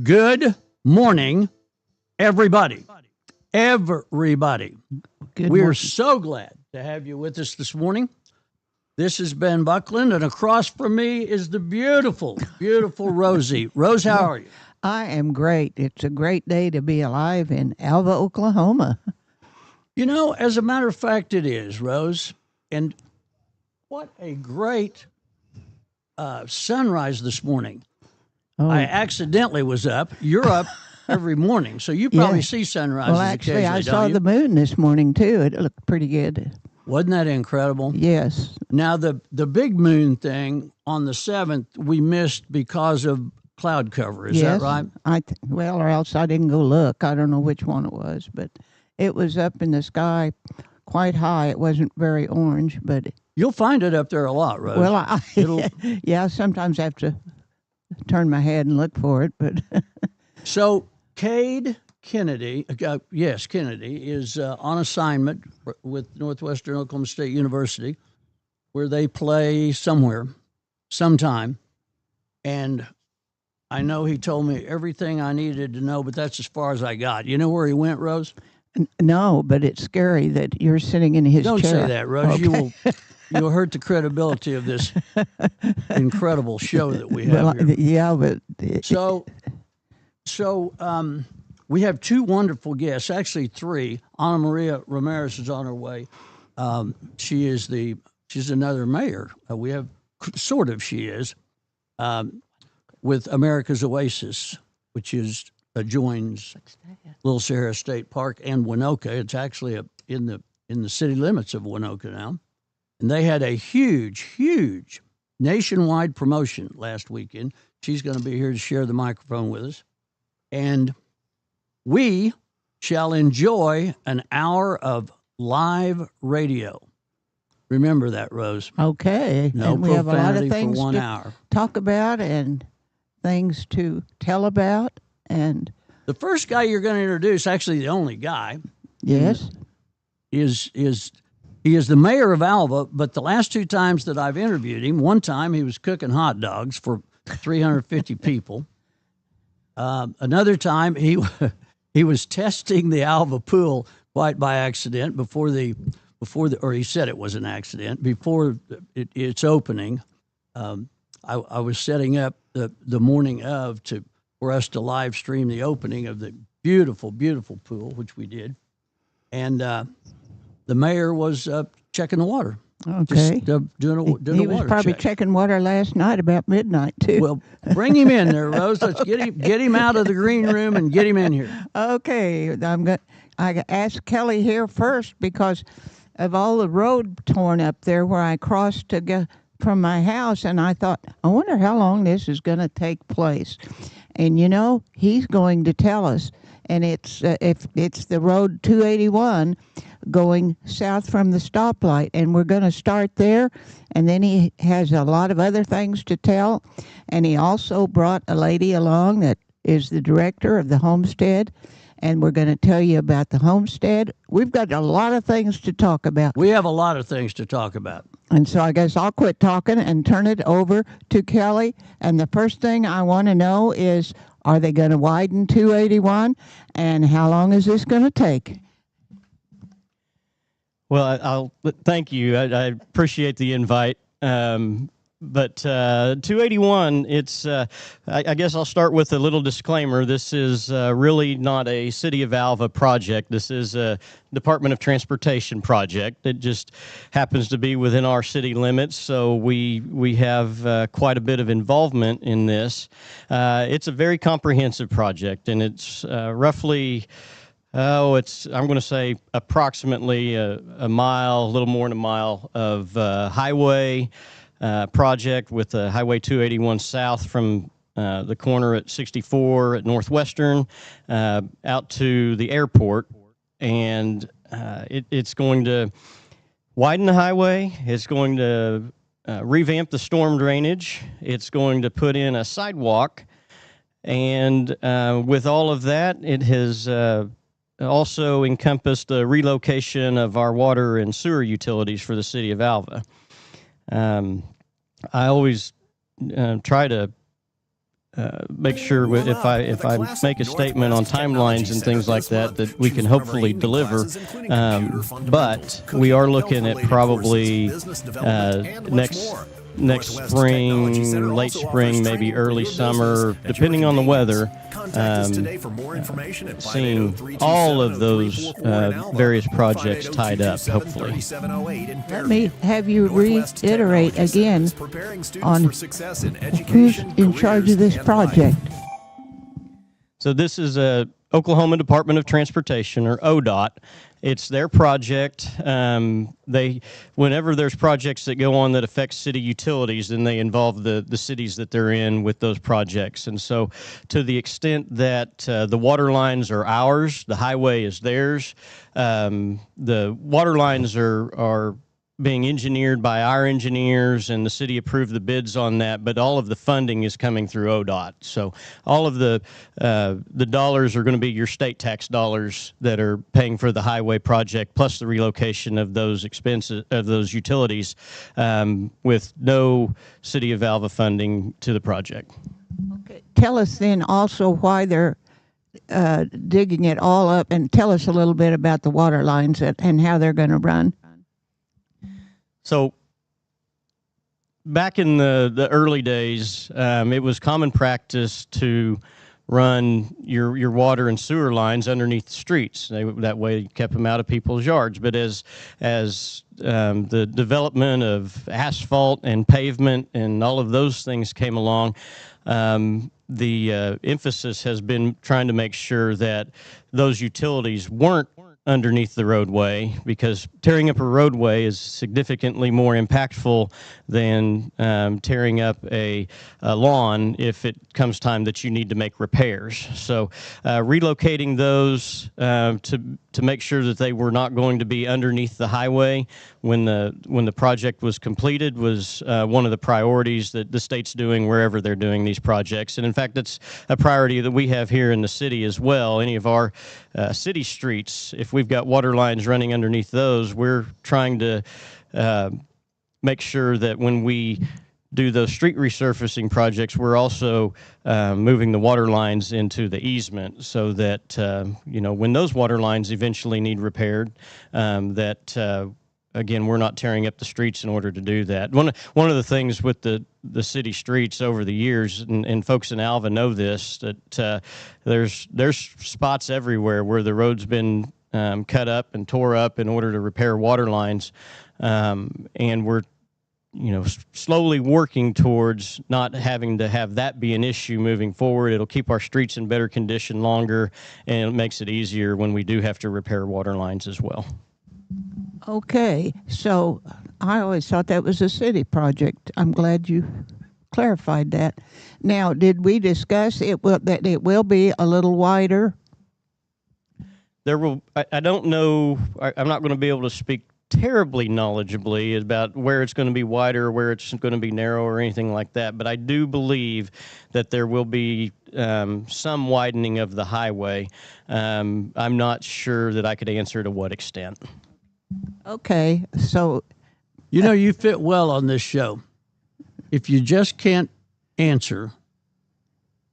Good morning, everybody. Everybody. Good We're morning. so glad to have you with us this morning. This is Ben Buckland, and across from me is the beautiful, beautiful Rosie. Rose, how are you? I am great. It's a great day to be alive in Alva, Oklahoma. You know, as a matter of fact, it is, Rose. And what a great sunrise this morning. Oh, I accidentally was up. You're up every morning, so you probably Yeah. see sunrises well, actually, I occasionally, saw don't you? the moon this morning too. It looked pretty good. Wasn't that incredible? Yes. Now, the big moon thing on the 7th, we missed because of cloud cover. Is yes. that right? Well, or else I didn't go look. I don't know which one it was, but it was up in the sky quite high. It wasn't very orange, but You'll find it up there a lot, Rose. well, It'll- yeah. Sometimes I have to turn my head and look for it, but So, Cade Kennedy, yes, Kennedy, is on assignment with Northwestern Oklahoma State University, where they play somewhere, sometime. And I know he told me everything I needed to know, but that's as far as I got. You know where he went, Rose? no. But it's scary that you're sitting in his Don't chair. say that, Rose. You'll hurt the credibility of this incredible show that we have Well, here. yeah, but So we have two wonderful guests, actually three. Ana Maria Ramirez is on her way. She's another mayor. We have she is with America's Oasis, which adjoins Little Sahara State Park and Winoka. It's actually in the city limits of Winoka now. And they had a huge nationwide promotion last weekend. She's going to be here to share the microphone with us. And we shall enjoy an hour of live radio. Remember that, Rose. okay. No and we have a lot profanity of things for 1 to hour. talk about and things to tell about. And The first guy you're going to introduce, actually the only guy, yes, is he is the mayor of Alva, but the last two times that I've interviewed him, one time he was cooking hot dogs for 350 people. Another time he was testing the Alva pool quite by accident or he said it was an accident before its opening. I was setting up the morning of for us to live stream the opening of the beautiful pool, which we did, and the mayor was checking the water. okay. Just doing a He was water probably check. checking water last night about midnight too. Well, bring him in there, Rose. Let's get him out of the green room and get him in here. Okay, I asked Kelly here first because of all the road torn up there where I crossed to go from my house, and I thought, I wonder how long this is going to take place. And you know, he's going to tell us. And it's if it's the road 281 going south from the stoplight, and we're going to start there. And then he has a lot of other things to tell, and he also brought a lady along that is the director of the homestead, and we're going to tell you about the homestead. We've got a lot of things to talk about. We have a lot of things to talk about. And so I guess I'll quit talking and turn it over to Kelly. And the first thing I want to know is, are they going to widen 281? And how long is this going to take? Well, I'll thank you. I appreciate the invite. But 281, it's, I guess I'll start with a little disclaimer. This is really not a City of Alva project. This is a Department of Transportation project. It just happens to be within our city limits, so we have quite a bit of involvement in this. It's a very comprehensive project, and it's roughly... I'm going to say approximately a mile, a little more than a mile of highway project with Highway 281 south from the corner at 64 at Northwestern out to the airport. And it's going to widen the highway. It's going to revamp the storm drainage. It's going to put in a sidewalk. And with all of that, it has... also encompassed the relocation of our water and sewer utilities for the city of Alva. I always try to make sure if I make a statement on timelines and things like that we can hopefully deliver. But we are looking at probably next spring, late spring, maybe early summer, depending on the weather, seeing all of those various projects tied up, hopefully. Let me have you reiterate again on who's in charge of this project. So this is Oklahoma Department of Transportation, or ODOT. It's their project. Whenever there's projects that go on that affect city utilities, then they involve the cities that they're in with those projects. And so to the extent that the water lines are ours, the highway is theirs, the water lines are being engineered by our engineers, and the city approved the bids on that, but all of the funding is coming through ODOT. So all of the dollars are going to be your state tax dollars that are paying for the highway project, plus the relocation of those expenses, of those utilities, with no City of Alva funding to the project. Okay. Tell us then also why they're digging it all up, and tell us a little bit about the water lines and how they're going to run. So back in the early days, it was common practice to run your water and sewer lines underneath the streets. That way you kept them out of people's yards. But as the development of asphalt and pavement and all of those things came along, the emphasis has been trying to make sure that those utilities weren't underneath the roadway, because tearing up a roadway is significantly more impactful than tearing up a lawn if it comes time that you need to make repairs. So relocating those to make sure that they were not going to be underneath the highway when the project was completed was one of the priorities that the state's doing wherever they're doing these projects. And in fact, that's a priority that we have here in the city as well. Any of our city streets, if we've got water lines running underneath those, we're trying to make sure that when we do those street resurfacing projects, we're also moving the water lines into the easement so that, when those water lines eventually need repaired, again, we're not tearing up the streets in order to do that. One of the things with the city streets over the years, and folks in Alva know this, that there's spots everywhere where the road's been cut up and tore up in order to repair water lines, and we're slowly working towards not having to have that be an issue moving forward. It'll keep our streets in better condition longer, and it makes it easier when we do have to repair water lines as well. Okay, so I always thought that was a city project. I'm glad you clarified that. Now, did we discuss that it will be a little wider? There will. I don't know. I'm not going to be able to speak terribly knowledgeably about where it's going to be wider, where it's going to be narrow, or anything like that. But I do believe that there will be some widening of the highway. I'm not sure that I could answer to what extent. Okay, so you fit well on this show. If you just can't answer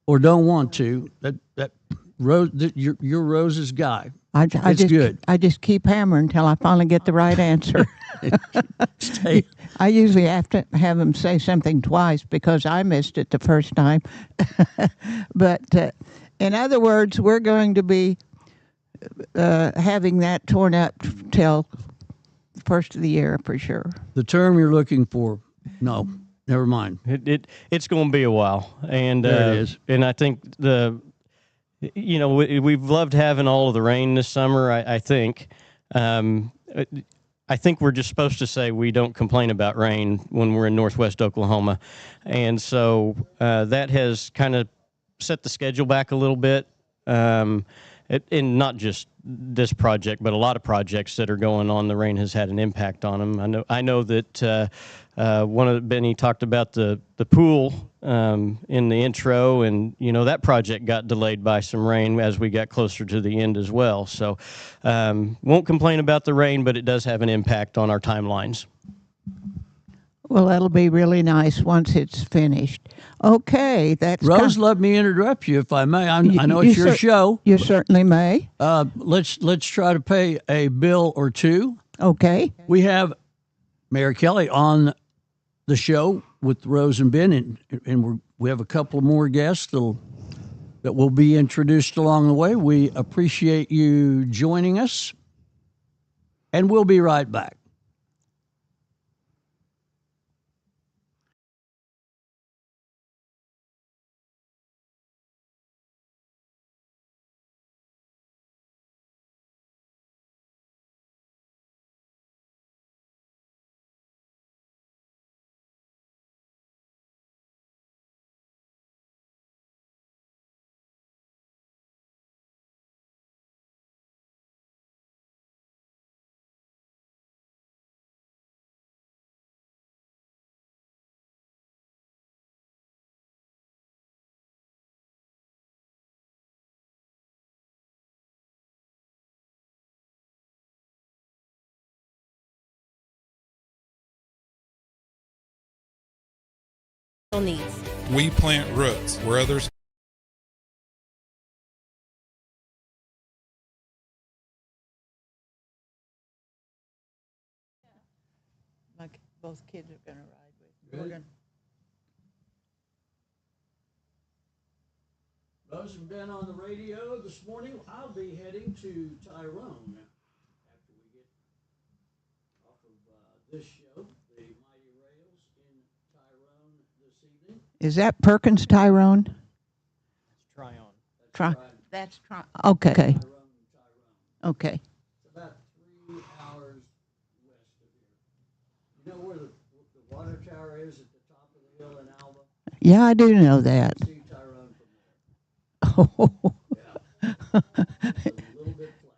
or don't want to, that Rose, you're Rose's guy. I just keep hammering until I finally get the right answer. I usually have to have him say something twice because I missed it the first time. But in other words, we're going to be having that torn up till the first of the year for sure. The term you're looking for, no, never mind. It's going to be a while, and there it is. And I think we've loved having all of the rain this summer. I think we're just supposed to say we don't complain about rain when we're in Northwest Oklahoma, and so that has kind of set the schedule back a little bit. And not just this project, but a lot of projects that are going on, the rain has had an impact on them. I know that Benny talked about the pool in the intro, and that project got delayed by some rain as we got closer to the end as well. So won't complain about the rain, but it does have an impact on our timelines. Well, that'll be really nice once it's finished. Okay, that's Rose, let me interrupt you if I may. I know you it's your show. You certainly may. Let's try to pay a bill or two. Okay. We have Mayor Kelly on the show with Rose and Ben, and we have a couple more guests that will be introduced along the way. We appreciate you joining us, and we'll be right back. Needs. We plant roots where others Like both kids are going to ride with. We're going. Rose and Ben on the radio this morning. I'll be heading to Tyrone after we get off of this show, the Mighty Rails in Tyrone this evening. Is that Perkins Tyrone? Try on. That's Try. Okay. Tyrone. Okay. It's about 3 hours west of here. You know where the water tower is at the top of the hill in Alva? Yeah, I do know that. See Tyrone from there. Yeah. It's a little bit flat.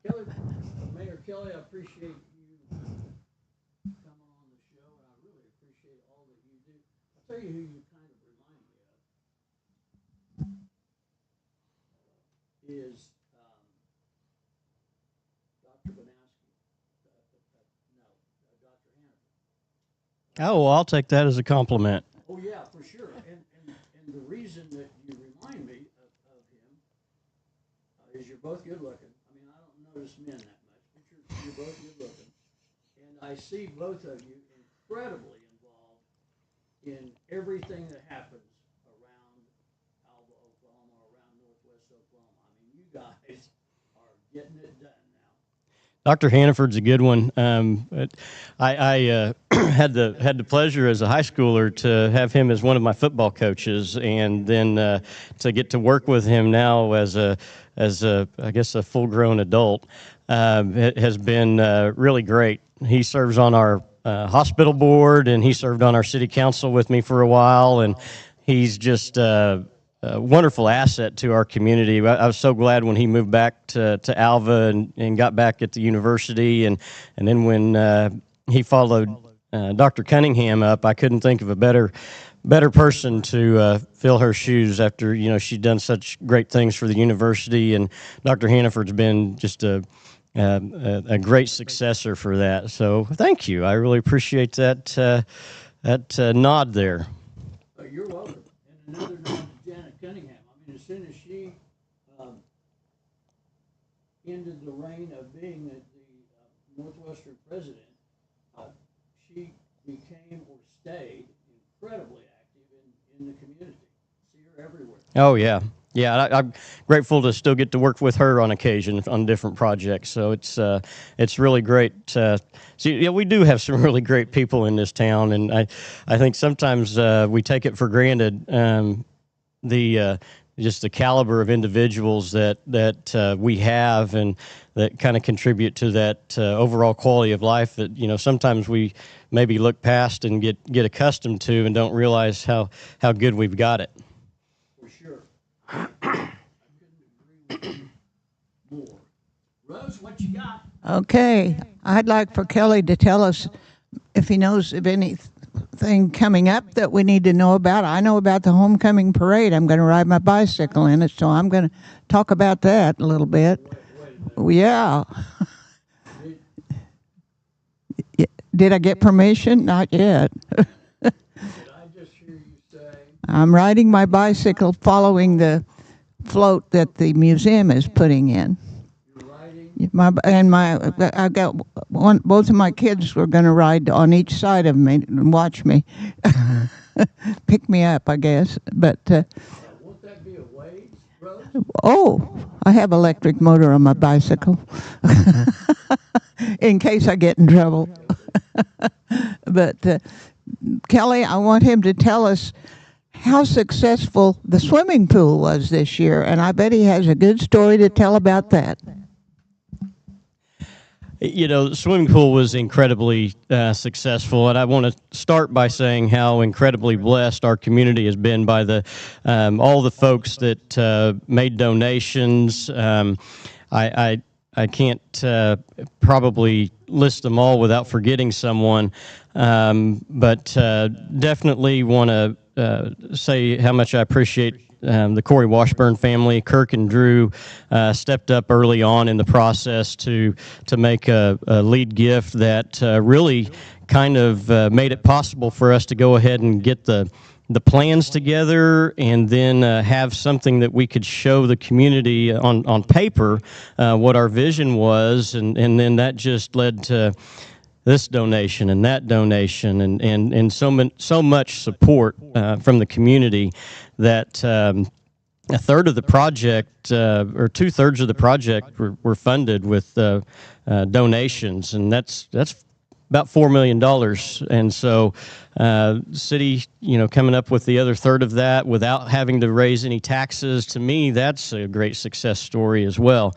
Kelly, Mayor Kelly, I appreciate you coming on the show, and I really appreciate all that you do. I'll tell you who you kind of remind me of is Dr. Banowski. No, Dr. Hannaford. Oh, well, I'll take that as a compliment. Oh yeah, for sure. And the reason that you remind me of him is you're both good looking. I mean, I don't notice men that much, but you're both good looking, and I see both of you incredibly involved in everything that happens around Alva, Oklahoma, around Northwest Oklahoma. I mean, you guys are getting it done now. Dr. Hannaford's a good one. I had the pleasure as a high schooler to have him as one of my football coaches, and then to get to work with him now as a I guess a full-grown adult it has been really great. He serves on our hospital board, and he served on our city council with me for a while, and he's just a wonderful asset to our community. I was so glad when he moved back to Alva and got back at the university, and then when he followed Dr. Cunningham up, I couldn't think of a better person to fill her shoes after she'd done such great things for the university, and Dr. Hannaford's been just a great successor for that. So thank you. I really appreciate that nod there. You're welcome. And another nod to Janet Cunningham. I mean, as soon as she ended the reign of being the Northwestern president, she became or stayed incredibly active in the community. See her everywhere. Oh, yeah. Yeah, I'm grateful to still get to work with her on occasion on different projects. So it's really great. See, yeah, we do have some really great people in this town, and I think sometimes we take it for granted just the caliber of individuals that we have and that kind of contribute to that overall quality of life that sometimes we maybe look past and get accustomed to and don't realize how good we've got it. For sure. I couldn't agree with you more. Rose, what you got? Okay. I'd like for Kelly to tell us if he knows of anything coming up that we need to know about. I know about the homecoming parade. I'm going to ride my bicycle in it, so I'm going to talk about that a little bit. Yeah. Did I get permission? Not yet. Did I just hear you say? I'm riding my bicycle following the float that the museum is putting in. I got one. Both of my kids were going to ride on each side of me and watch me, pick me up, I guess. But Won't that be a wave, Rose? I have electric motor on my bicycle, in case I get in trouble. But Kelly, I want him to tell us how successful the swimming pool was this year, and I bet he has a good story to tell about that. You know, the swimming pool was incredibly successful, and I want to start by saying how incredibly blessed our community has been by the all the folks that made donations. I can't probably list them all without forgetting someone, but definitely want to say how much I appreciate the Corey Washburn family. Kirk and Drew stepped up early on in the process to make a lead gift that really kind of made it possible for us to go ahead and get the plans together and then have something that we could show the community on paper what our vision was, and then that just led to this donation and that donation and so much support from the community that a third of the project or 2/3 of the project were funded with donations, and that's about $4 million. And so city, coming up with the other third of that without having to raise any taxes, to me, that's a great success story as well.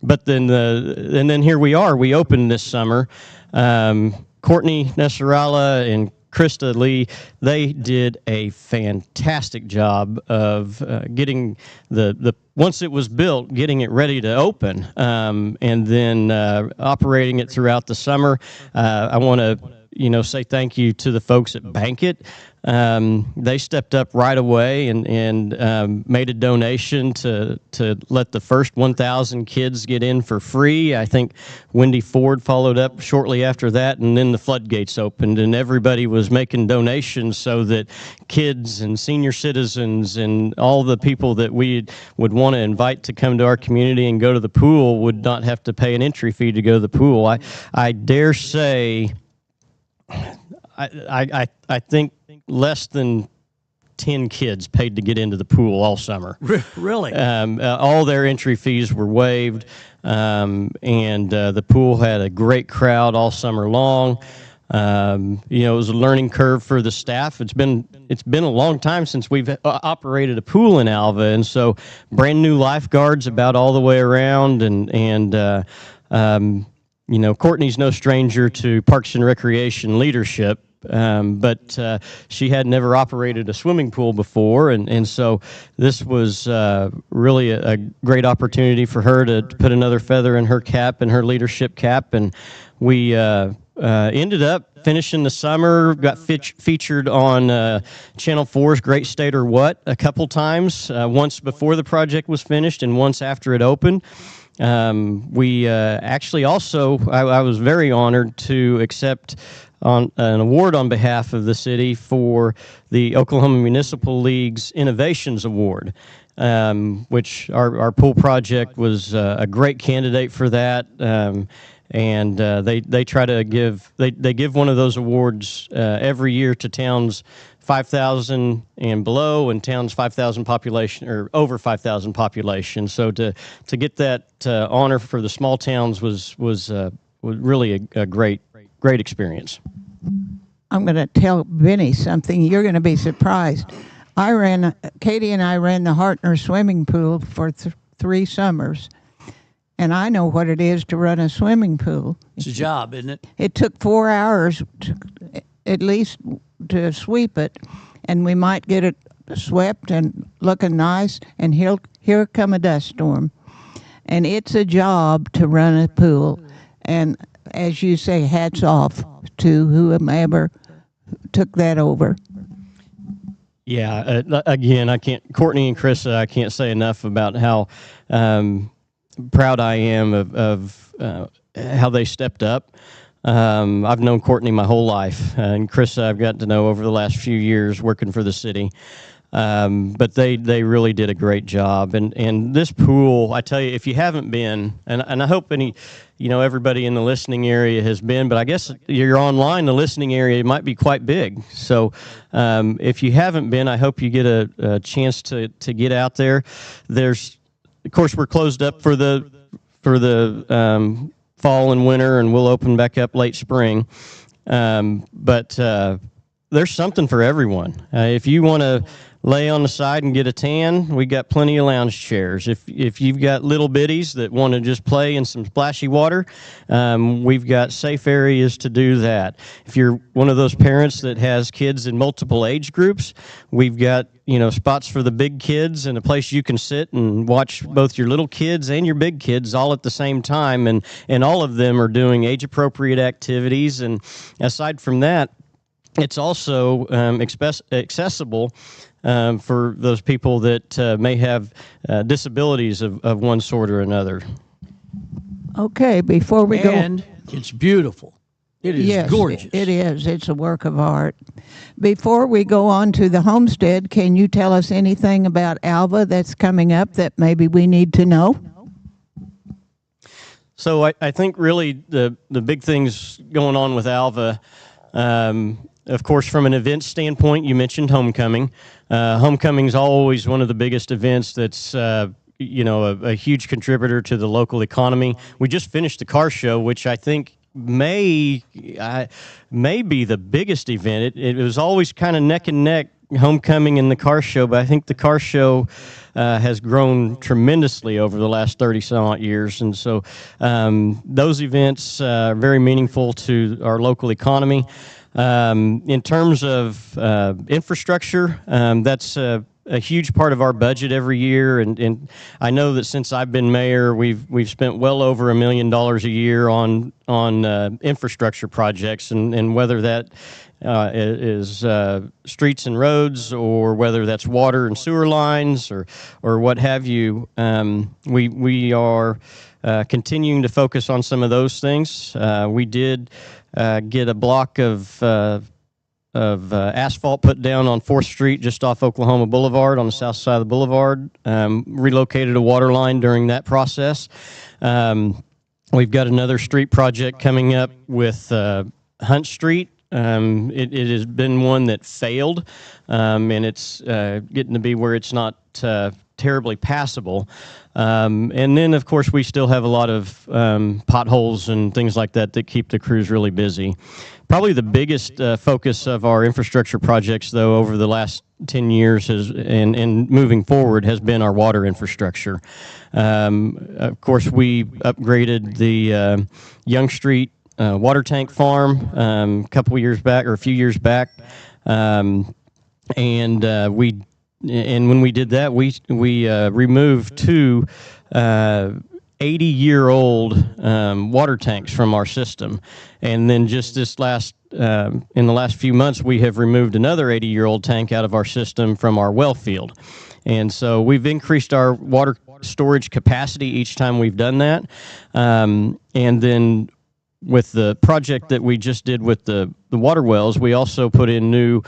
But then here we are. We opened this summer. Courtney Nasrallah and Krista Lee, they did a fantastic job of getting the once it was built, getting it ready to open, and then operating it throughout the summer. I want to say thank you to the folks at Bankit. They stepped up right away and made a donation to let the first 1,000 kids get in for free. I think Wendy Ford followed up shortly after that, and then the floodgates opened, and everybody was making donations so that kids and senior citizens and all the people that we would want to invite to come to our community and go to the pool would not have to pay an entry fee to go to the pool. I dare say, I think less than 10 kids paid to get into the pool all summer. Really? All their entry fees were waived, and the pool had a great crowd all summer long. It was a learning curve for the staff. It's been a long time since we've operated a pool in Alva, and so brand new lifeguards about all the way around, and Courtney's no stranger to Parks and Recreation leadership. But she had never operated a swimming pool before, and so this was really a great opportunity for her to put another feather in her cap and her leadership cap, and we ended up finishing the summer, got featured on Channel 4's Great State or What a couple times, once before the project was finished and once after it opened. We actually also, I was very honored to accept on an award on behalf of the city for the Oklahoma Municipal League's Innovations Award, which our pool project was a great candidate for that. And they try to give one of those awards every year to towns 5,000 and below, and towns 5,000 population or over 5,000 population. So to get that honor for the small towns was really a great experience. I'm going to tell Vinny something. You're going to be surprised. Katie and I ran the Hartner swimming pool for 3 summers, and I know what it is to run a swimming pool. It's a job, isn't it? It took 4 hours at least to sweep it, and we might get it swept and looking nice, and here come a dust storm. And it's a job to run a pool, and as you say, hats off to whomever took that over. Yeah, again, Courtney and Krista, I can't say enough about how proud I am of how they stepped up. I've known Courtney my whole life, and Chris I've gotten to know over the last few years working for the city. But they really did a great job. And this pool, I tell you, if you haven't been, and I hope everybody in the listening area has been, but I guess you're online, the listening area might be quite big. So if you haven't been, I hope you get a chance to get out there. Of course, we're closed up for the fall and winter, and we'll open back up late spring. But there's something for everyone. If you want to lay on the side and get a tan, we got plenty of lounge chairs. If you've got little bitties that want to just play in some splashy water, we've got safe areas to do that. If you're one of those parents that has kids in multiple age groups, we've got spots for the big kids and a place you can sit and watch both your little kids and your big kids all at the same time, and all of them are doing age appropriate activities. And aside from that, it's also accessible for those people that may have disabilities of one sort or another. Okay, before we go, And it's beautiful. It is yes, gorgeous. it is. It's a work of art. Before we go on to the homestead, can you tell us anything about Alva that's coming up that maybe we need to know? So I think really the big things going on with Alva, of course, from an event standpoint, you mentioned Homecoming. Homecoming's always one of the biggest events that's a huge contributor to the local economy. We just finished the car show, which I think may be the biggest event. It was always kind of neck and neck, Homecoming and the car show, but I think the car show has grown tremendously over the last 30-some-odd years. And so those events are very meaningful to our local economy. In terms of infrastructure, that's a huge part of our budget every year, and I know that since I've been mayor, we've spent well over $1 million a year on infrastructure projects, and whether that is streets and roads, or whether that's water and sewer lines, or what have you, we are continuing to focus on some of those things. We did get a block of asphalt put down on 4th Street just off Oklahoma Boulevard on the south side of the boulevard, relocated a water line during that process. We've got another street project coming up with Hunt Street. It has been one that failed, and it's getting to be where it's not terribly passable. And then, of course, we still have a lot of potholes and things like that keep the crews really busy. Probably the biggest focus of our infrastructure projects, though, over the last 10 years and moving forward has been our water infrastructure. Of course, we upgraded the Young Street water tank farm a few years back. And when we did that, we removed two 80-year-old water tanks from our system, and then just in the last few months, we have removed another 80-year-old tank out of our system from our well field, and so we've increased our water storage capacity each time we've done that, and then with the project that we just did with the water wells, we also put in new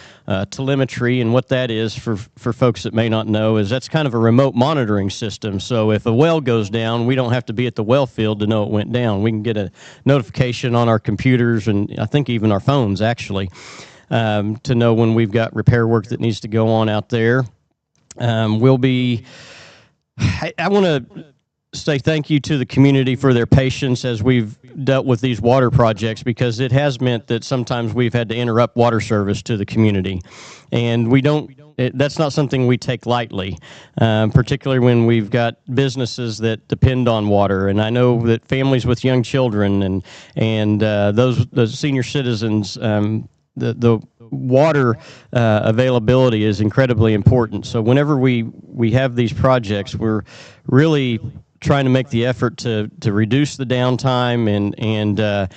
telemetry, and what that is for folks that may not know is that's kind of a remote monitoring system. So if a well goes down, we don't have to be at the well field to know it went down. We can get a notification on our computers, and I think even our phones actually, to know when we've got repair work that needs to go on out there. I want to say thank you to the community for their patience as we've dealt with these water projects, because it has meant that sometimes we've had to interrupt water service to the community, and that's not something we take lightly, particularly when we've got businesses that depend on water. And I know that families with young children and those senior citizens, the water availability is incredibly important. So whenever we have these projects, we're really trying to make the effort to reduce the downtime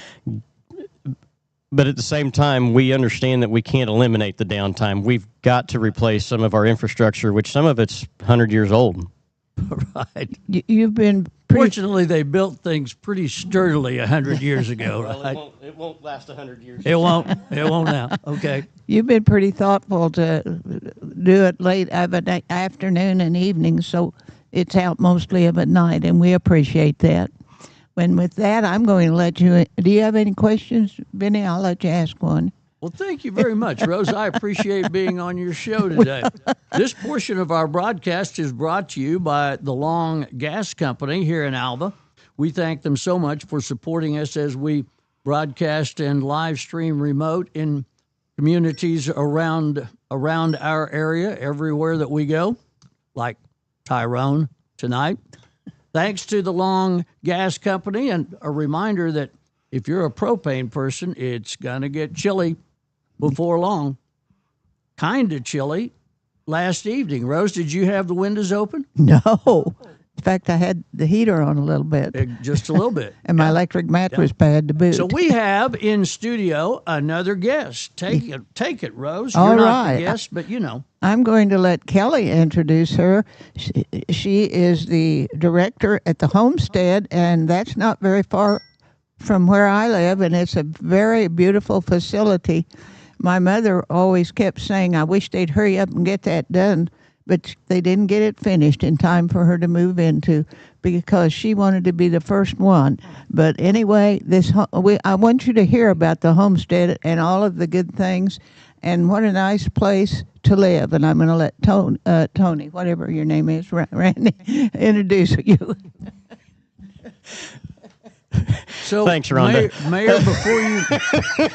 but at the same time, we understand that we can't eliminate the downtime. We've got to replace some of our infrastructure, which some of it's 100 years old. Right. You've been Fortunately, they built things pretty sturdily 100 years ago, right? It won't last 100 years. It won't. It won't now. Okay. You've been pretty thoughtful to do it late of an afternoon and evening, so it's out mostly of at night, and we appreciate that. And with that, I'm going to let you. Do you have any questions, Benny? I'll let you ask one. Well, thank you very much, Rose. I appreciate being on your show today. This portion of our broadcast is brought to you by the Long Gas Company here in Alva. We thank them so much for supporting us as we broadcast and live stream remote in communities around our area, everywhere that we go, like Tyrone tonight. Thanks to the Long Gas Company, and a reminder that if you're a propane person, it's going to get chilly before long. Kind of chilly last evening. Rose, did you have the windows open? No. In fact, I had the heater on a little bit, Just a little bit. and my electric mattress pad to boot. So we have in studio another guest. Take it, Rose. You're All not right. the guest, but you know. I'm going to let Kelly introduce her. She is the director at the Homestead, and that's not very far from where I live, and it's a very beautiful facility. My mother always kept saying, I wish they'd hurry up and get that done, but they didn't get it finished in time for her to move into because she wanted to be the first one. But anyway, I want you to hear about the Homestead and all of the good things, and what a nice place to live. And I'm going to let Tony, whatever your name is, Randy, introduce you. So, Thanks, Rhonda. Mayor, before you,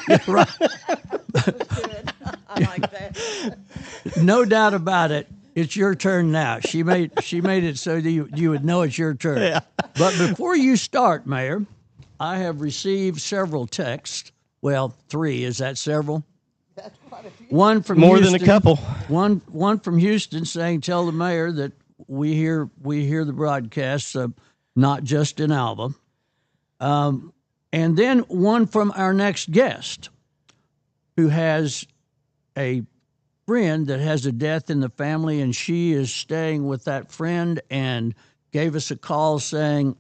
yeah, right. I like that. No doubt about it. It's your turn now. She made it so that you would know it's your turn. Yeah. But before you start, Mayor, I have received several texts. Well, 3. Is that several? That's quite a few. One from More Houston, than a couple. One from Houston saying, "Tell the mayor that we hear the broadcasts, not just in Alva." And then one from our next guest, who has a friend that has a death in the family, and she is staying with that friend, and gave us a call saying,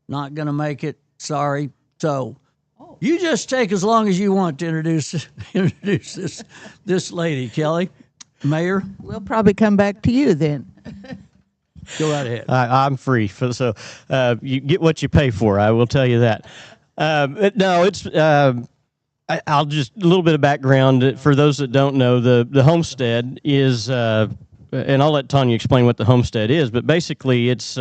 "Not going to make it. Sorry." So. You just take as long as you want to introduce this lady, Kelly. Mayor, We'll probably come back to you then. go right ahead. I'm free, so you get what you pay for. I will tell you that. No, it's. I'll just a little bit of background for those that don't know. The Homestead is, and I'll let Tanya explain what the Homestead is. But basically, it's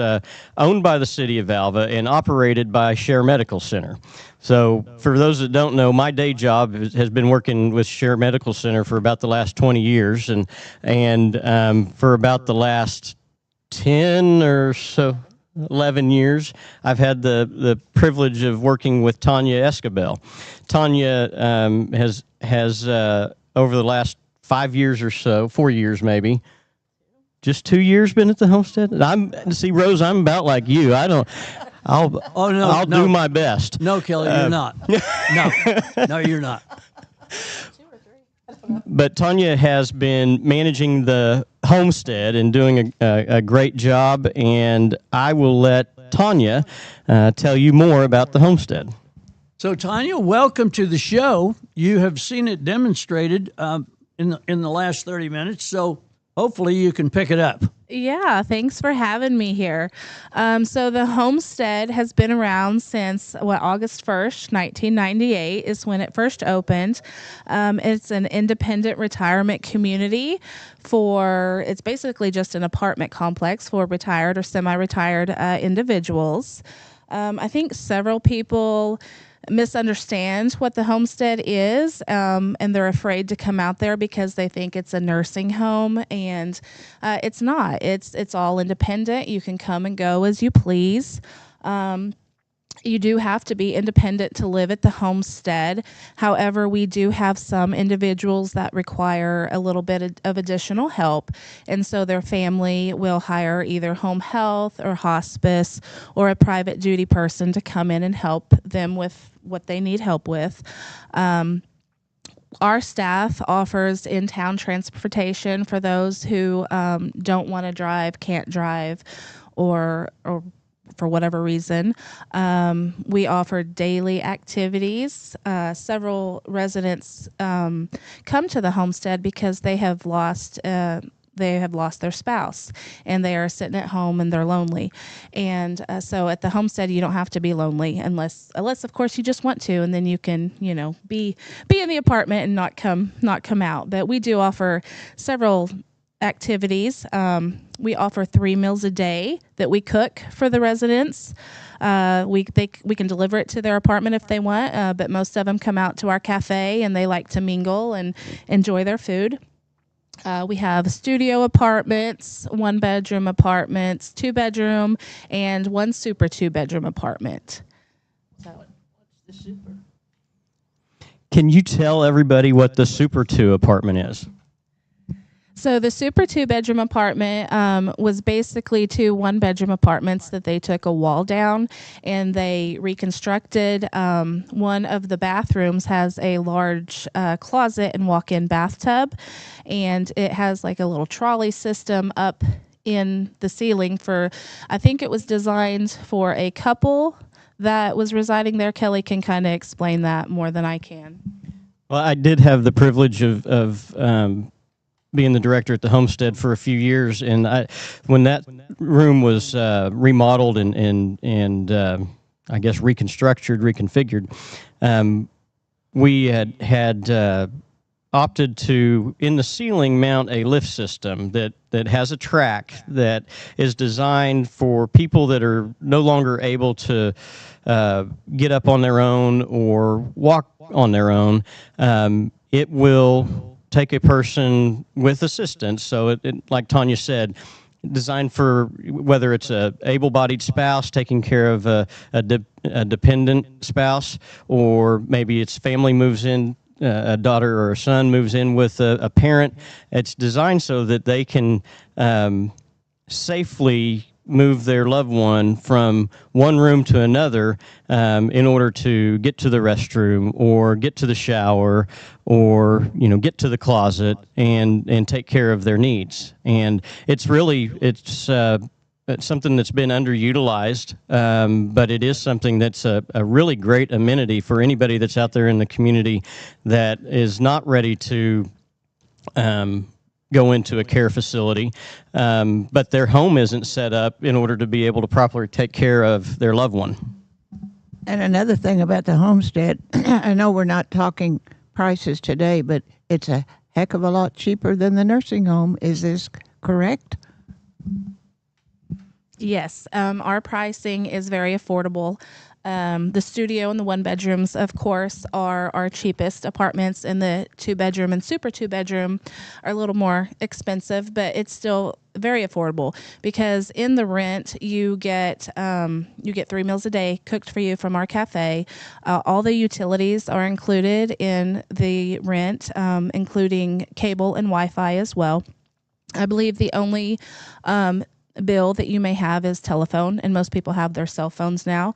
owned by the city of Alva and operated by Share Medical Center. So, for those that don't know, my day job has been working with Share Medical Center for about the last 20 years, and for about the last 10 or so, 11 years, I've had the privilege of working with Tanya Escabel. Tanya has over the last 5 years or so, 4 years maybe, just 2 years been at the Homestead. See, Rose, I'm about like you. I'll do my best. No, Kelly, you're not. No, you're not. But Tanya has been managing the Homestead and doing a great job, and I will let Tanya tell you more about the Homestead. So, Tanya, welcome to the show. You have seen it demonstrated in the last 30 minutes, so hopefully you can pick it up. Yeah, thanks for having me here. So the Homestead has been around since August 1st, 1998 is when it first opened. It's an independent retirement community it's basically just an apartment complex for retired or semi-retired individuals. I think several people misunderstand what the Homestead is, and they're afraid to come out there because they think it's a nursing home, and it's not. It's all independent. You can come and go as you please. You do have to be independent to live at the Homestead. However, we do have some individuals that require a little bit of additional help, and so their family will hire either home health or hospice or a private duty person to come in and help them with what they need help with. Our staff offers in-town transportation for those who don't want to drive, can't drive, or for whatever reason. We offer daily activities. Several residents come to the homestead because they have lost their spouse and they are sitting at home and they're lonely. And so at the homestead, you don't have to be lonely unless of course you just want to, and then you can, be in the apartment and not come out. But we do offer several activities. We offer 3 meals a day that we cook for the residents. We can deliver it to their apartment if they want, but most of them come out to our cafe and they like to mingle and enjoy their food. We have studio apartments, 1-bedroom apartments, 2-bedroom, and 1 super 2-bedroom apartment. So, what's the super? Can you tell everybody what the Super 2 apartment is? So the super 2-bedroom apartment was basically 2 1-bedroom apartments that they took a wall down and they reconstructed. One of the bathrooms has a large closet and walk-in bathtub, and it has like a little trolley system up in the ceiling for, I think it was designed for a couple that was residing there. Kelly can kind of explain that more than I can. Well, I did have the privilege of being the director at the homestead for a few years, and when that room was remodeled and I guess reconfigured, we had opted to, in the ceiling, mount a lift system that has a track that is designed for people that are no longer able to get up on their own or walk on their own. It will take a person with assistance. So it, like Tanya said, designed for whether it's a able-bodied spouse taking care of a dependent spouse, or maybe it's family moves in, a daughter or a son moves in with a parent. It's designed so that they can safely move their loved one from one room to another in order to get to the restroom or get to the shower or get to the closet and take care of their needs. And it's something that's been underutilized, but it is something that's a really great amenity for anybody that's out there in the community that is not ready to go into a care facility, but their home isn't set up in order to be able to properly take care of their loved one. And another thing about the homestead, I know we're not talking prices today, but it's a heck of a lot cheaper than the nursing home. Is this correct? Yes, our pricing is very affordable. The studio and the 1-bedrooms, of course, are our cheapest apartments, and the 2-bedroom and super 2-bedroom are a little more expensive, but it's still very affordable because in the rent you get 3 meals a day cooked for you from our cafe. All the utilities are included in the rent, including cable and Wi-Fi as well. I believe the only bill that you may have is telephone, and most people have their cell phones now.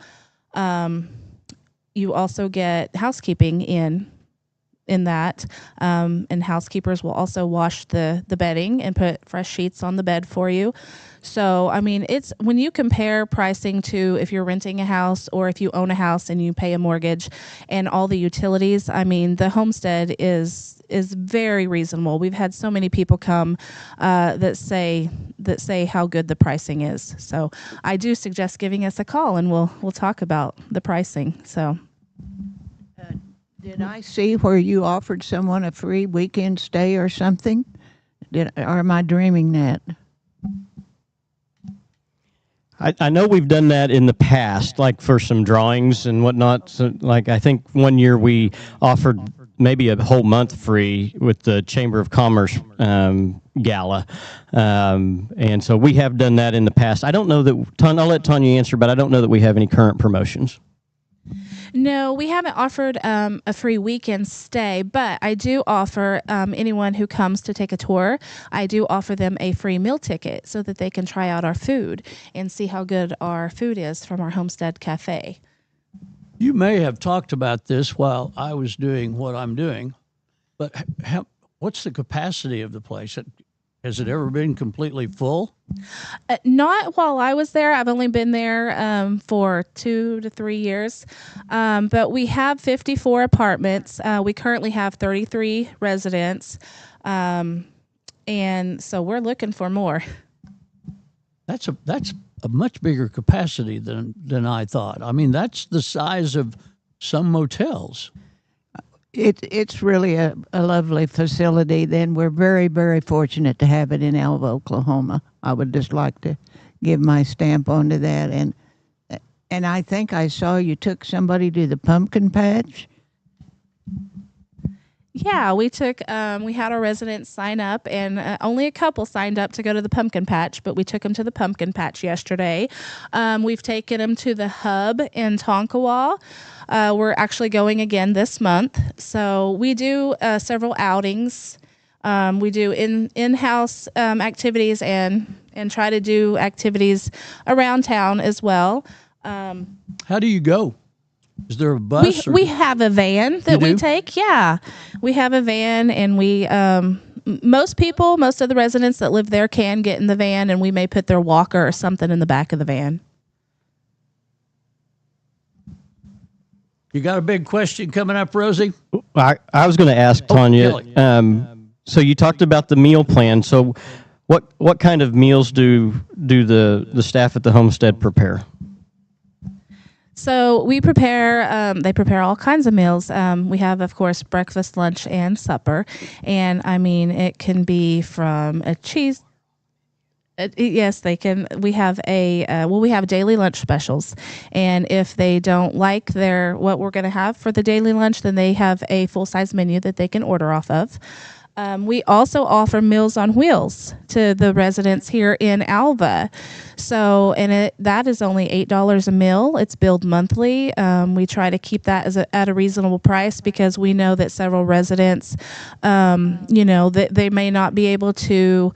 You also get housekeeping in that, and housekeepers will also wash the bedding and put fresh sheets on the bed for you. So, I mean, it's when you compare pricing to if you're renting a house or if you own a house and you pay a mortgage and all the utilities, I mean, the homestead is very reasonable. We've had so many people come that say how good the pricing is. So I do suggest giving us a call and we'll talk about the pricing. So did I see where you offered someone a free weekend stay or something? Or am I dreaming that? I know we've done that in the past, like for some drawings and whatnot. So, like, I think one year we offered maybe a whole month free with the Chamber of Commerce gala. And so we have done that in the past. I don't know that, I'll let Tanya answer, but I don't know that we have any current promotions. No, we haven't offered a free weekend stay, but I do offer anyone who comes to take a tour, I do offer them a free meal ticket so that they can try out our food and see how good our food is from our Homestead Cafe. You may have talked about this while I was doing what I'm doing, but what's the capacity of the place? Has it ever been completely full? Not while I was there. I've only been there for 2 to 3 years. But we have 54 apartments. We currently have 33 residents. And so we're looking for more. That's a much bigger capacity than I thought. I mean, that's the size of some motels. It's really a lovely facility. Then we're very, very fortunate to have it in Alva, Oklahoma. I would just like to give my stamp onto that. And I think I saw you took somebody to the pumpkin patch. Yeah, we took, we had our residents sign up, and only a couple signed up to go to the pumpkin patch, but we took them to the pumpkin patch yesterday. We've taken them to the hub in Tonkawa. We're actually going again this month. So we do several outings. We do in-house activities and try to do activities around town as well. How do you go? Is there a bus? We have a van that we do? take. Yeah, we have a van, and we most of the residents that live there can get in the van, and we may put their walker or something in the back of the van. You got a big question coming up, Rosie? I was going to ask Tanya. Kelly. So you talked about the meal plan. So what kind of meals do the staff at the homestead prepare? So we prepare, they prepare all kinds of meals. We have, of course, breakfast, lunch, and supper. And I mean, it can be from a cheese. Yes, they can. We have we have daily lunch specials. And if they don't like what we're going to have for the daily lunch, then they have a full-size menu that they can order off of. We also offer Meals on Wheels to the residents here in Alva. So, that is only $8 a meal. It's billed monthly. We try to keep that at a reasonable price because we know that several residents, that they may not be able to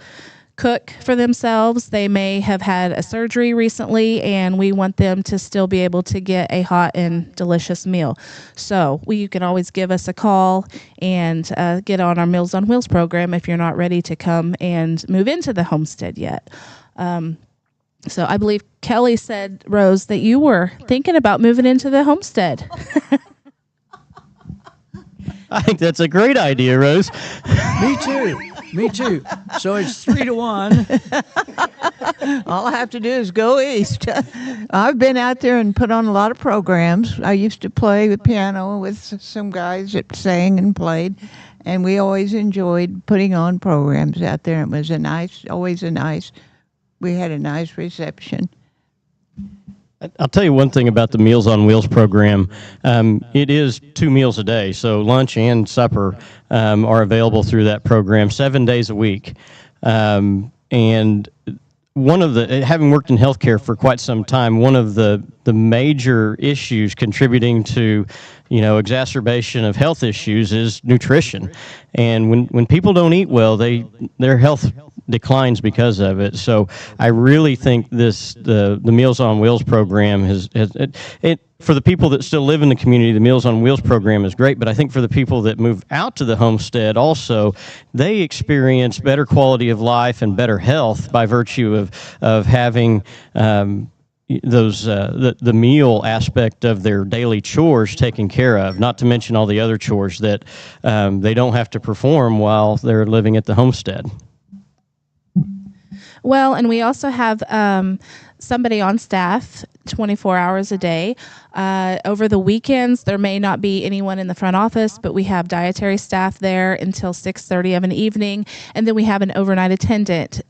cook for themselves. They may have had a surgery recently, and we want them to still be able to get a hot and delicious meal. So you can always give us a call and get on our Meals on Wheels program if you're not ready to come and move into the homestead yet. So I believe Kelly said, Rose, that you were thinking about moving into the homestead. I think that's a great idea, Rose. Me too. Me too. So it's 3-1. All I have to do is go east. I've been out there and put on a lot of programs. I used to play the piano with some guys that sang and played, and we always enjoyed putting on programs out there. It was we had a nice reception. I'll tell you one thing about the Meals on Wheels program. It is 2 meals a day, so lunch and supper are available through that program 7 days a week. And one of having worked in healthcare for quite some time, one of the major issues contributing to, exacerbation of health issues is nutrition. And when people don't eat well, their health declines because of it. So I really think the Meals on Wheels program has for the people that still live in the community, the Meals on Wheels program is great, but I think for the people that move out to the homestead also, they experience better quality of life and better health by virtue of having the meal aspect of their daily chores taken care of, not to mention all the other chores that they don't have to perform while they're living at the homestead. Well, and we also have somebody on staff 24 hours a day. Over the weekends, there may not be anyone in the front office, but we have dietary staff there until 6:30 of an evening. And then we have an overnight attendant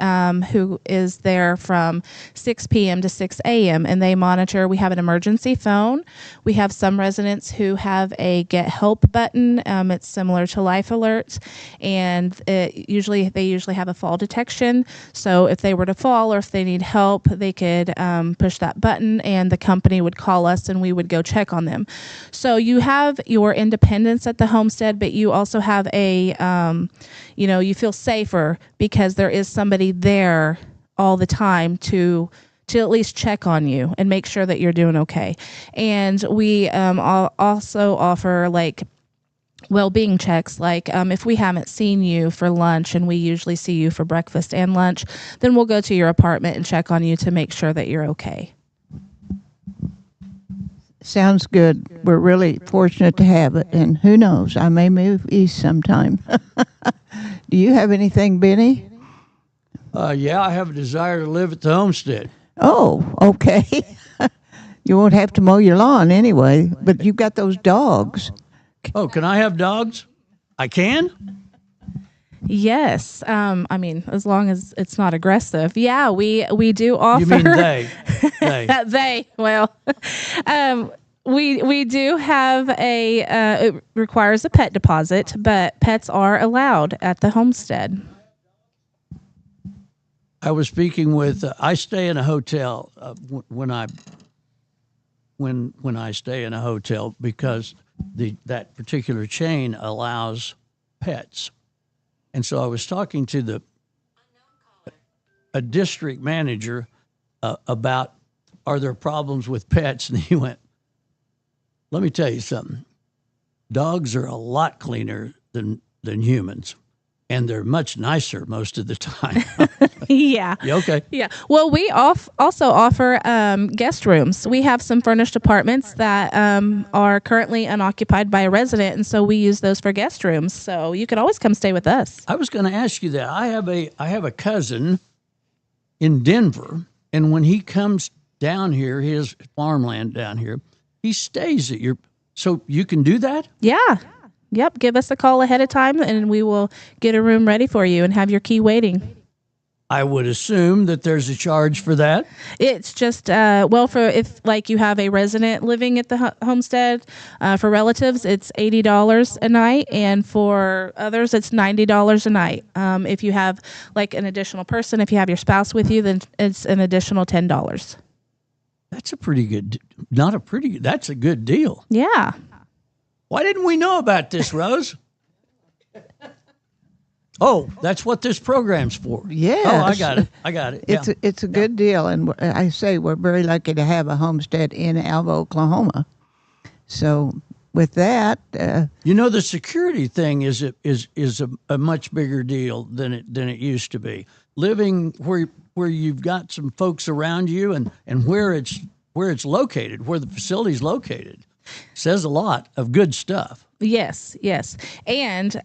who is there from 6 p.m. to 6 a.m. And they monitor. We have an emergency phone. We have some residents who have a Get Help button. It's similar to Life Alert. And they usually have a fall detection. So if they were to fall or if they need help, they could push that button and the company would call us and we would go check on them. So you have your independence at the homestead, but you also have you feel safer because there is somebody there all the time to at least check on you and make sure that you're doing okay. And we also offer well-being checks, like if we haven't seen you for lunch, and we usually see you for breakfast and lunch, then we'll go to your apartment and check on you to make sure that you're okay. Sounds good. We're really fortunate to have it, and who knows, I may move east sometime. Do you have anything, Benny? Yeah, I have a desire to live at the homestead. Oh, okay. You won't have to mow your lawn anyway, but you've got those dogs. Oh, can I have dogs? I can? Yes, I mean, as long as it's not aggressive. Yeah, we do offer. You mean they? They. They, well, we do have it requires a pet deposit, but pets are allowed at the homestead. I was speaking with. I stay in a hotel when I stay in a hotel because that particular chain allows pets, and so I was talking to a district manager about are there problems with pets, and he went, "Let me tell you something. Dogs are a lot cleaner than humans, and they're much nicer most of the time." Yeah. Yeah, okay. Yeah. Well, we also offer guest rooms. We have some furnished apartments that are currently unoccupied by a resident, and so we use those for guest rooms. So you could always come stay with us. I was going to ask you that. I have a cousin in Denver, and when he comes down here, his farmland down here, he stays at your. So you can do that? Yeah. Yep. Give us a call ahead of time, and we will get a room ready for you and have your key waiting. I would assume that there's a charge for that. It's just for if like you have a resident living at the homestead, for relatives it's $80 a night, and for others it's $90 a night. If you have like an additional person, if you have your spouse with you, then it's an additional $10. That's a pretty good. Not a pretty good. That's a good deal. Yeah. Why didn't we know about this, Rose? Oh, that's what this program's for. Yes. Oh, I got it. Yeah. It's a good deal, and I say we're very lucky to have a homestead in Alva, Oklahoma. So with that, You know, the security thing is a much bigger deal than it used to be. Living where you've got some folks around you and where it's located, where the facility's located, says a lot of good stuff. Yes, yes. And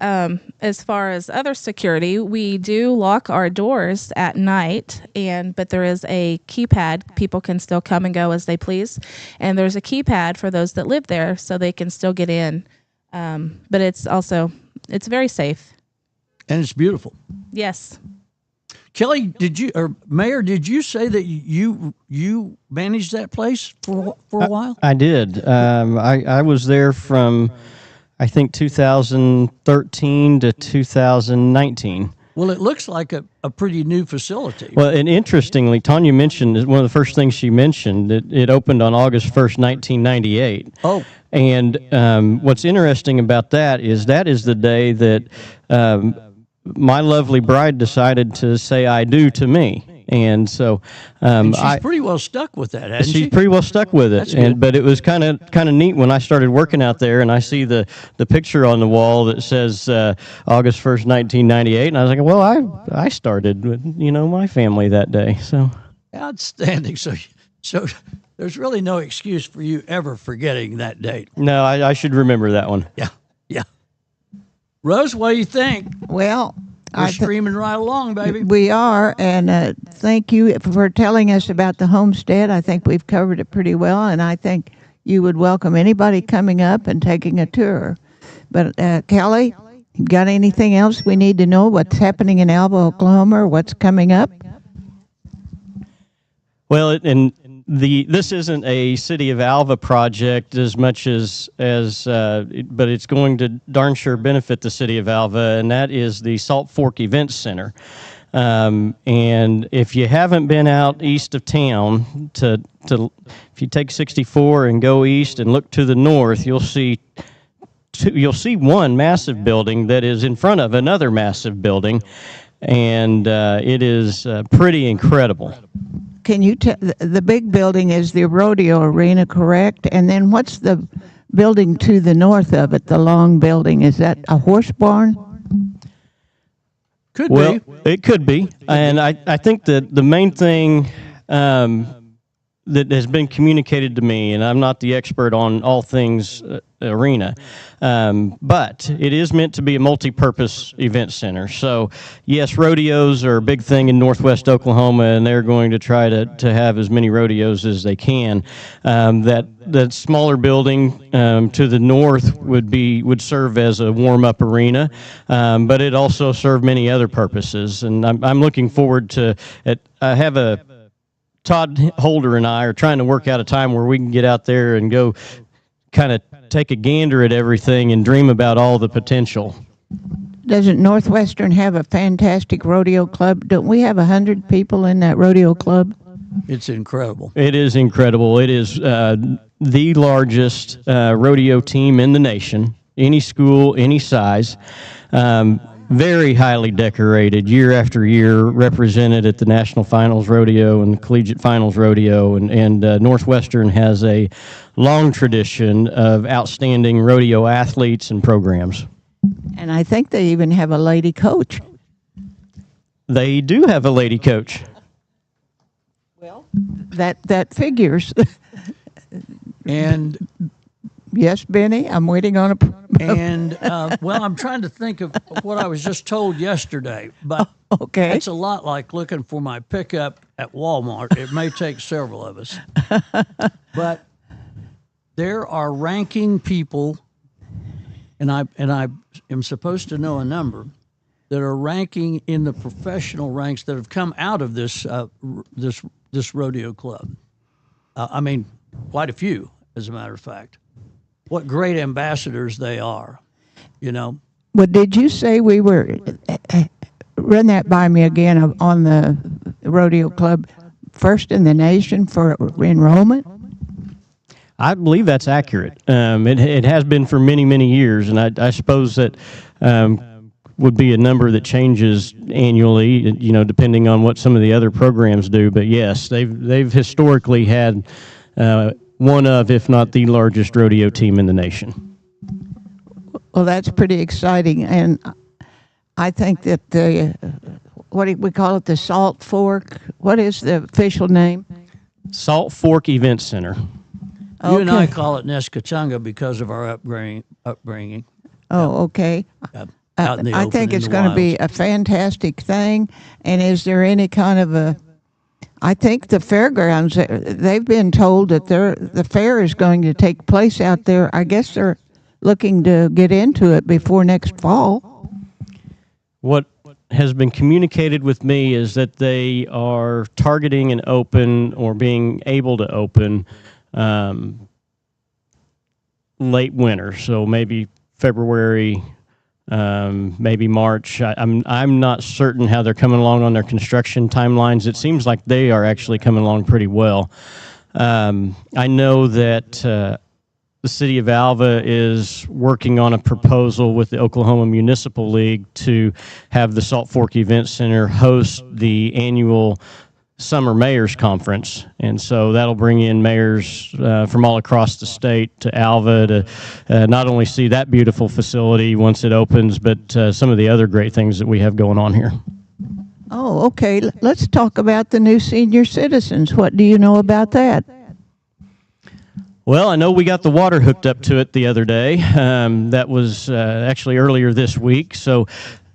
as far as other security, we do lock our doors at night, but there is a keypad. People can still come and go as they please. And there's a keypad for those that live there so they can still get in. But it's very safe. And it's beautiful. Yes. Kelly, Mayor, did you say that you managed that place for a while? I did. I was there from, I think, 2013 to 2019. Well, it looks like a pretty new facility. Well, and interestingly, Tanya mentioned, one of the first things she mentioned, it opened on August 1st, 1998. Oh. And what's interesting about that is the day that my lovely bride decided to say I do to me. And so she's pretty well stuck with that, hasn't she? She's pretty well stuck with it. But it was kind of neat when I started working out there, and I see the picture on the wall that says August 1st, 1998, and I was like, well, I started with my family that day. So outstanding. So there's really no excuse for you ever forgetting that date. No, I should remember that one. Yeah. Rose, what do you think? well, We're streaming right along, baby. we are, and thank you for telling us about the homestead. I think we've covered it pretty well, and I think you would welcome anybody coming up and taking a tour. But Kelly, you got anything else we need to know? What's happening in Alva, Oklahoma, or what's coming up? Well, this isn't a City of Alva project as much but it's going to darn sure benefit the City of Alva, and that is the Salt Fork Events Center. And if you haven't been out east of town, if you take 64 and go east and look to the north, you'll see one massive building that is in front of another massive building, and it is pretty incredible. Can you tell, the big building is the rodeo arena, correct? And then what's the building to the north of it, the long building, is that a horse barn? Could Well, be. it could be. And I think that the main thing that has been communicated to me, and I'm not the expert on all things arena, but it is meant to be a multi-purpose event center. So, yes, rodeos are a big thing in northwest Oklahoma, and they're going to try to have as many rodeos as they can. That smaller building to the north would serve as a warm-up arena, but it also serve many other purposes. And I'm looking forward to it. I have Todd Holder and I are trying to work out a time where we can get out there and go kind of take a gander at everything and dream about all the potential. Doesn't Northwestern have a fantastic rodeo club? Don't we have 100 people in that rodeo club? It's incredible. It is incredible. It is the largest rodeo team in the nation, any school, any size. Very highly decorated, year after year, represented at the National Finals Rodeo and the Collegiate Finals Rodeo, and Northwestern has a long tradition of outstanding rodeo athletes and programs. And I think they even have a lady coach. They do have a lady coach. That figures. And Yes, Benny, I'm waiting on a. and well, I'm trying to think of what I was just told yesterday, but Okay. it's a lot like looking for my pickup at Walmart. It may take several of us, but there are ranking people, and I am supposed to know a number that are ranking in the professional ranks that have come out of this this rodeo club. I mean, quite a few, as a matter of fact. What great ambassadors they are, you know. Well, did you say we were? Run that by me again on the rodeo club, first in the nation for enrollment. I believe that's accurate. It has been for many, many years, and I suppose that would be a number that changes annually, you know, depending on what some of the other programs do. But yes, they've historically had one of, if not the largest rodeo team in the nation. Well, that's pretty exciting, and I think that the what do we call it, the Salt Fork? What is the official name? Salt Fork Event Center. You and I Okay. call it Nescachunga because of our upbringing. Oh, okay. Out in the I open, think in it's the going to be wilds. a fantastic thing. And is there any kind of a? I think the fairgrounds. They've been told that the fair is going to take place out there. I guess they're looking to get into it before next fall. What has been communicated with me is that they are targeting an open or being able to open late winter, so maybe February, maybe March. I'm not certain how they're coming along on their construction timelines. It seems like they are actually coming along pretty well. I know that the city of Alva is working on a proposal with the Oklahoma Municipal League to have the Salt Fork Event Center host the annual Summer Mayors Conference. And so that'll bring in mayors from all across the state to Alva to not only see that beautiful facility once it opens, but some of the other great things that we have going on here. Oh, okay. Let's talk about the new senior citizens. What do you know about that? Well, I know we got the water hooked up to it the other day. That was actually earlier this week. So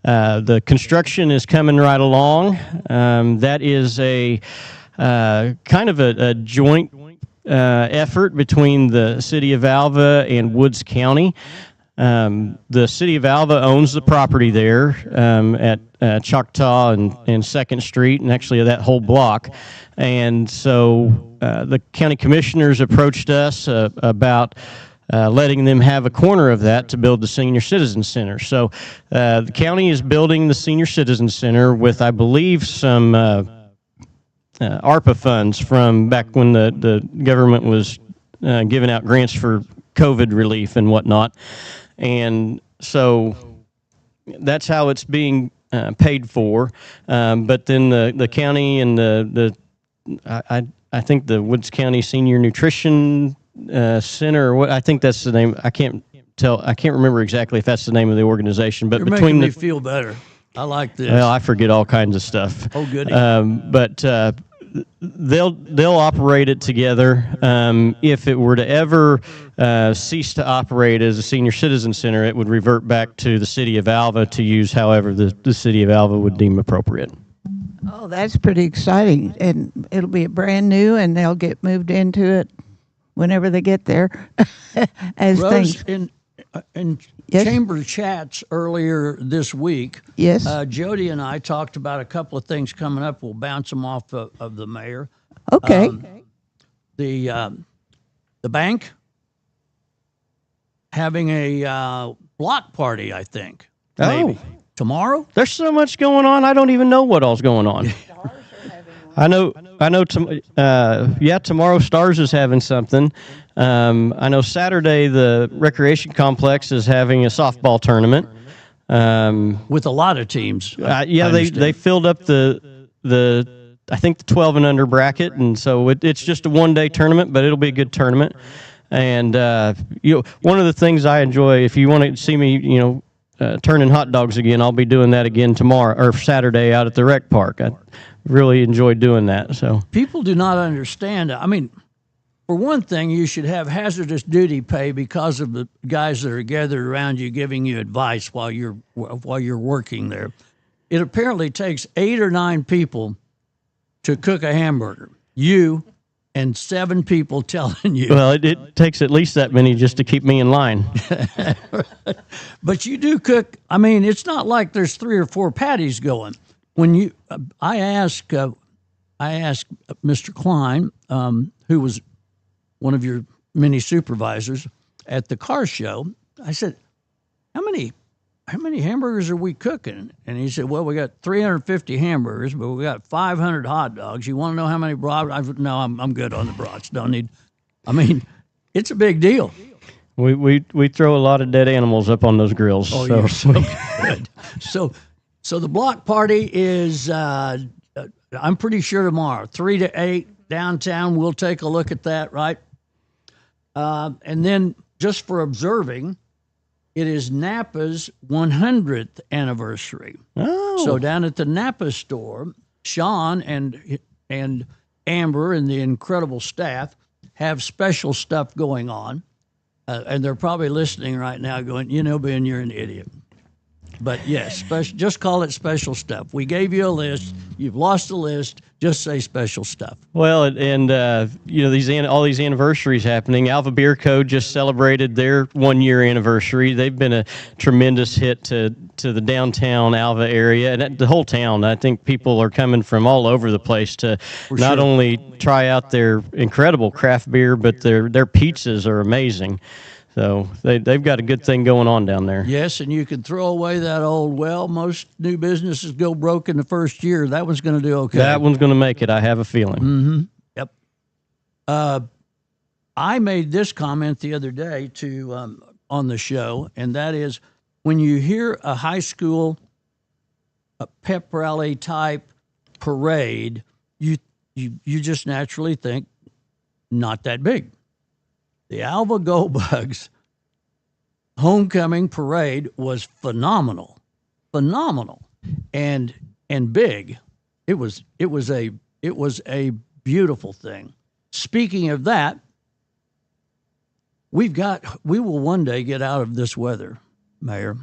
the construction is coming right along. That is a kind of a joint effort between the city of Alva and Woods County. The city of Alva owns the property there at Choctaw and 2nd Street, and actually that whole block. And so the county commissioners approached us about letting them have a corner of that to build the Senior Citizen Center. So the county is building the Senior Citizen Center with, I believe, some ARPA funds from back when the government was giving out grants for COVID relief and whatnot. And so that's how it's being paid for. But then the county and I think the Woods County Senior Nutrition Center. What I think that's the name. I can't remember exactly if that's the name of the organization. But You're between making me the feel better. I like this. well, I forget all kinds of stuff. Oh, goody. But they'll operate it together. If it were to ever cease to operate as a senior citizen center, it would revert back to the city of Alva to use however the city of Alva would deem appropriate. Oh, that's pretty exciting. And it'll be brand new, and they'll get moved into it whenever they get there. As Rose, things. in Yes? chamber chats earlier this week, Yes. Jody and I talked about a couple of things coming up. We'll bounce them off of the mayor. Okay. The bank having a block party, I think. Maybe. Oh. Tomorrow? There's so much going on. I don't even know what all's going on. I know. Tomorrow Stars is having something. I know Saturday the recreation complex is having a softball tournament. With a lot of teams. I They understand. filled up the I think the 12 and under bracket, and so it's just a 1-day tournament, but it'll be a good tournament. And one of the things I enjoy, if you want to see me, turning hot dogs again, I'll be doing that again tomorrow or Saturday out at the rec park. I really enjoy doing that. So People do not understand. I mean, for one thing, you should have hazardous duty pay because of the guys that are gathered around you giving you advice while you're working there. It apparently takes 8 or 9 people to cook a hamburger. You and 7 people telling you. well, it takes at least that many just to keep me in line. But you do cook. I mean, it's not like there's 3 or 4 patties going. When you, I asked Mr. Klein, who was one of your many supervisors at the car show. I said, "How many hamburgers are we cooking?" And he said, "Well, we got 350 hamburgers, but we got 500 hot dogs. You want to know how many brats?" I said, "No, I'm good on the brats. Don't need." I mean, it's a big deal. We throw a lot of dead animals up on those grills. Oh, you're so good. So the block party is, I'm pretty sure tomorrow, 3 to 8 downtown. We'll take a look at that, right? And then just for observing, it is Napa's 100th anniversary. Oh. So down at the Napa store, Sean and Amber and the incredible staff have special stuff going on. And they're probably listening right now going, Ben, you're an idiot. But yes, just call it special stuff. We gave you a list. You've lost the list. Just say special stuff. Well, and all these anniversaries happening. Alva Beer Co. just celebrated their 1-year anniversary. They've been a tremendous hit to the downtown Alva area and the whole town. I think people are coming from all over the place to not only try out their incredible craft beer, but their pizzas are amazing. So they've got a good thing going on down there. Yes, and you can throw away that old, most new businesses go broke in the first year. That one's going to do okay. That one's going to make it, I have a feeling. Yep. I made this comment the other day on the show, and that is when you hear a high school pep rally type parade, you just naturally think not that big. The Alva Go Bugs homecoming parade was phenomenal, and big. It was a beautiful thing. Speaking of that, we will one day get out of this weather, Mayor.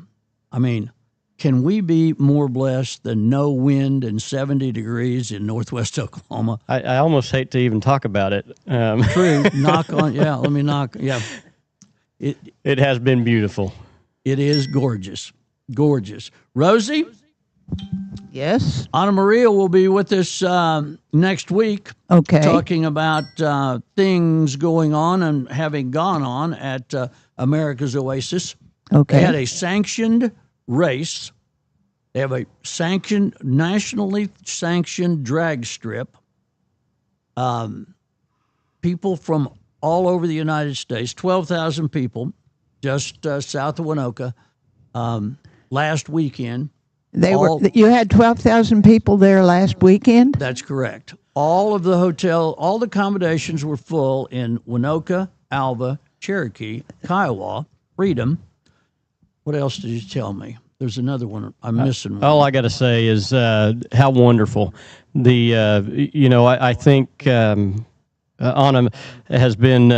I mean, can we be more blessed than no wind and 70 degrees in northwest Oklahoma? I almost hate to even talk about it. True. Knock on. Yeah. Let me knock. Yeah. It has been beautiful. It is gorgeous. Gorgeous. Rosie, Yes. Anna Maria will be with us next week. Okay. Talking about things going on and having gone on at America's Oasis. Okay. They had a sanctioned race. They have a nationally sanctioned drag strip. People from all over the United States, 12,000 people, just south of Winoka, last weekend. You had 12,000 people there last weekend? That's correct. All of the accommodations were full in Winoka, Alva, Cherokee, Kiowa, Freedom. What else did you tell me? There's another one. I'm missing one. All I got to say is how wonderful. I think Anna has been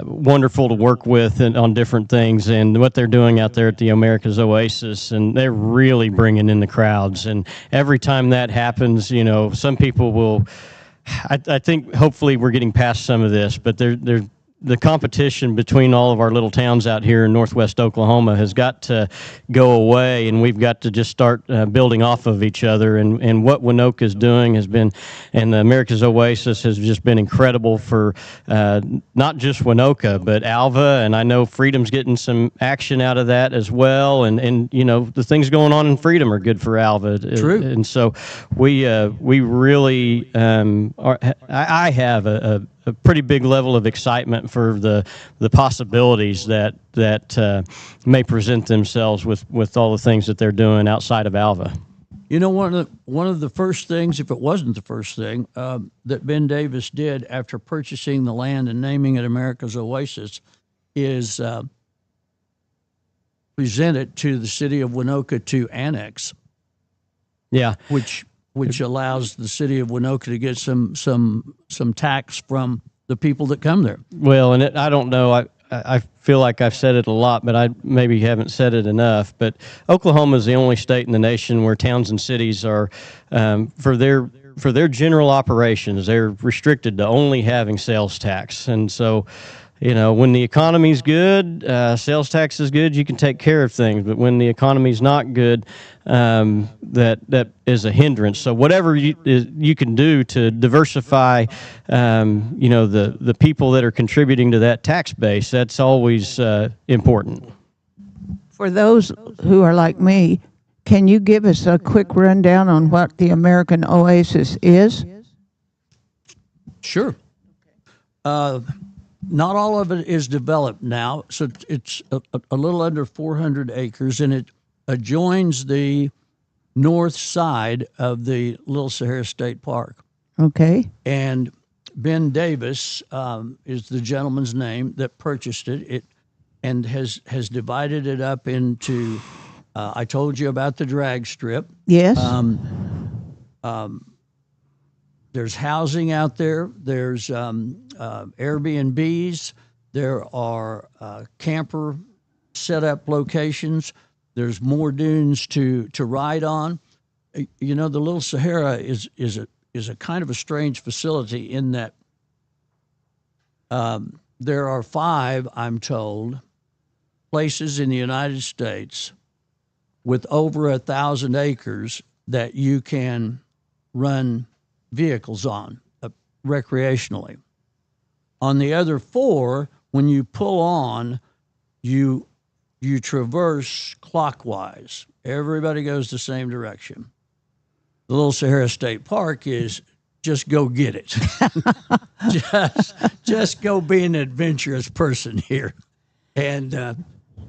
wonderful to work with and on different things, and what they're doing out there at the America's Oasis, and they're really bringing in the crowds. And every time that happens, some people will. I think hopefully we're getting past some of this, but the competition between all of our little towns out here in northwest Oklahoma has got to go away, and we've got to just start building off of each other. And what Winoka is doing has been, and the America's Oasis has just been incredible for not just Winoka, but Alva, and I know Freedom's getting some action out of that as well. And the things going on in Freedom are good for Alva. True. And so we really I have a pretty big level of excitement for the possibilities that may present themselves with all the things that they're doing outside of Alva. One of the first things, if it wasn't the first thing, that Ben Davis did after purchasing the land and naming it America's Oasis is present it to the city of Winoka to annex. Yeah. Which allows the city of Winoka to get some tax from the people that come there. Well, and I don't know. I feel like I've said it a lot, but I maybe haven't said it enough. But Oklahoma is the only state in the nation where towns and cities are, for their general operations, they're restricted to only having sales tax. And so, when the economy's good, sales tax is good, you can take care of things. But when the economy's not good, that is a hindrance. So whatever you can do to diversify, the people that are contributing to that tax base, that's always important. For those who are like me, can you give us a quick rundown on what the American Oasis is? Sure. Not all of it is developed now, so it's a little under 400 acres, and it adjoins the north side of the Little Sahara State Park. Okay. And Ben Davis is the gentleman's name that purchased it. And has divided it up into. I told you about the drag strip. Yes. There's housing out there. There's Airbnbs. There are camper set-up locations. There's more dunes to ride on. The Little Sahara is a kind of a strange facility in that there are 5, I'm told, places in the United States with over 1,000 acres that you can run vehicles on recreationally. On the other 4, when you pull on, you traverse clockwise. Everybody goes the same direction. The Little Sahara State Park is just go get it. just go be an adventurous person here. And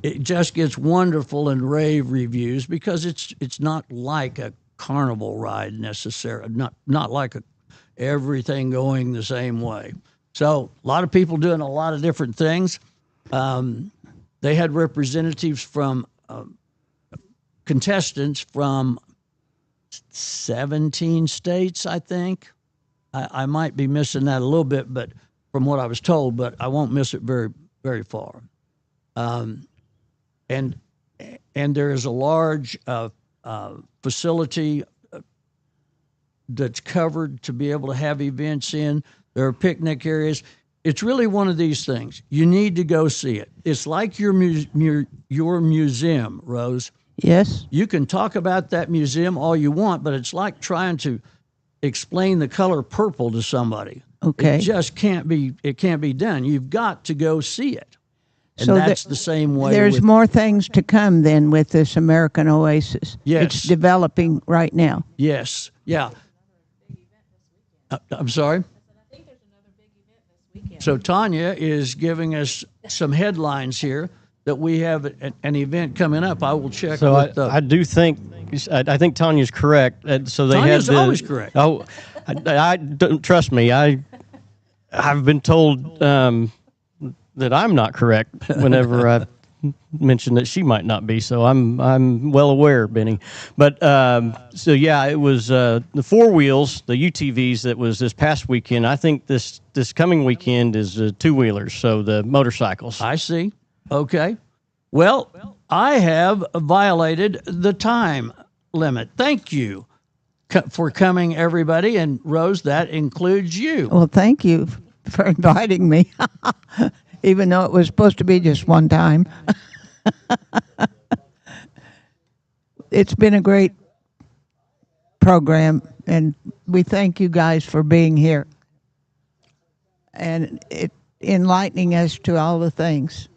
it just gets wonderful and rave reviews because it's not like a carnival ride necessarily, not like everything going the same way. So a lot of people doing a lot of different things. They had representatives from contestants from 17 states, I think. I might be missing that a little bit, but from what I was told, but I won't miss it very, very far. And there is a large facility that's covered to be able to have events in. There are picnic areas. It's really one of these things. You need to go see it. It's like your museum, Rose. Yes. You can talk about that museum all you want, but it's like trying to explain the color purple to somebody. Okay. It just can't be done. You've got to go see it. And So that's the same way. There's with, more things to come then with this American Oasis. Yes. It's developing right now. Yes. Yeah. I'm sorry? So Tanya is giving us some headlines here that we have an event coming up. I will check. So with I do think I think Tanya's correct. So they Tanya's have always correct. Oh, I don't trust me. I've been told that I'm not correct whenever I mention that she might not be. So I'm well aware, Benny. But so yeah, it was the four wheels, the UTVs that was this past weekend. I think this coming weekend is two wheelers, so the motorcycles. I see. Okay. Well, I have violated the time limit. Thank you for coming, everybody. And Rose, that includes you. Well, thank you for inviting me, even though it was supposed to be just one time. It's been a great program, and we thank you guys for being here and enlightening us to all the things.